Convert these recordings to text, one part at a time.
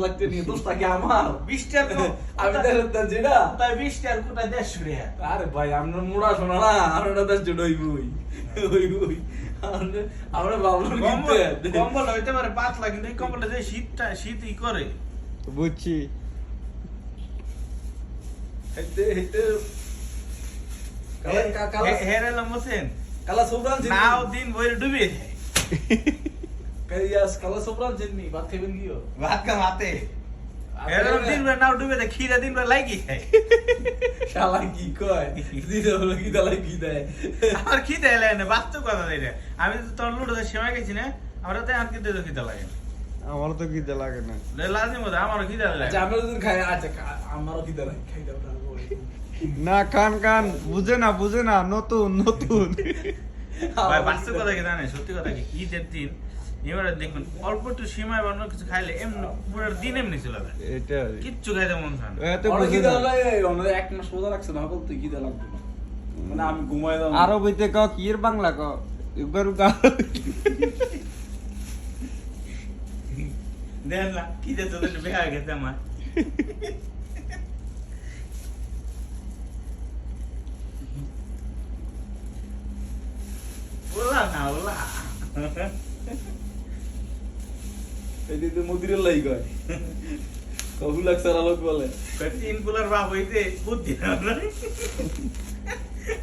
লাগতে নিয়ে দোষটা কি আমার? 20 টাকা আমি দেন যেটা তাই 20 টাকা কোটা 150 টাকা। আরে ভাই আমরা মুড়া শোনা না আমরা দেশ জড়ই বই ওই আমরা ভাবলাম কম্বল কিনতে কম্বল হইতে পারে পাতলা, কিন্তু এই কম্বলটা যে শীতই করে। বুঝছি। হেতে হেতে কালা হেরেলাম বসেন কালা সোবরান জিনি নাও দিন বইরে ডুবে যায়। কালিয়াস কালা সোবরান জিনি ভাত খাবেন গিয়ে ভাত কা মাতে হেরেলাম দিন বইরে নাও ডুবে যায়, খিরা দিন বইরে লাগি যায়। শালা কি কয় দিদা হলো কি দালাই কি দেয় আমার খিদে এলে না, বাস্তব কথা এটা। আমি তো তোর লুডোতে সেমাই গেছি না, আমরা তো আর খিদে লাগে না। আমারও তো খিদে লাগে না। লাজিম মধ্যে আমারও খিদে লাগে। আচ্ছা আমরা যদি খাই আচ্ছা আমারও কি দালাই খাই দাও না কান বুঝে না নতুন ভাই বাস্তব কথা কি জানেন, সত্যি কথা কি ঈদের দিন এবারে দেখুন অল্প একটু সীমায় বানানো কিছু খাইলে এমনি পুরো দিন এমনি চলে যায়, এটা কিচ্ছু খাইতে মন চায় না। এত ওরা বুঝে কি না। দালাই ওনাদের এক মাস রোজা রাখছে না বলতে কি দা লাগবে না মানে আমি ঘুমাই দাও আরো বইতে ক কি এর বাংলা ক একবার দেন না কি যে তোদের বেহা গেছে আমার। ওলা এই তো মদিরের লাই কয় কবুল আকসার আলোক বলে তিন কুলার বাপ হইতে বুদ্ধি না।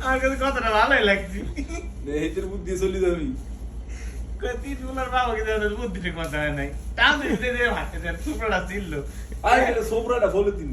আমার কাছে কথাটা ভালোই লাগছে। হেতের বুদ্ধি চলি যাবি তিন কুলার বাপ হইতে বুদ্ধিটা কথা হয় নাই, তা দিতে দিয়ে ভাতে সুপড়া ছিল। আরে সোবরাটা বলে দিন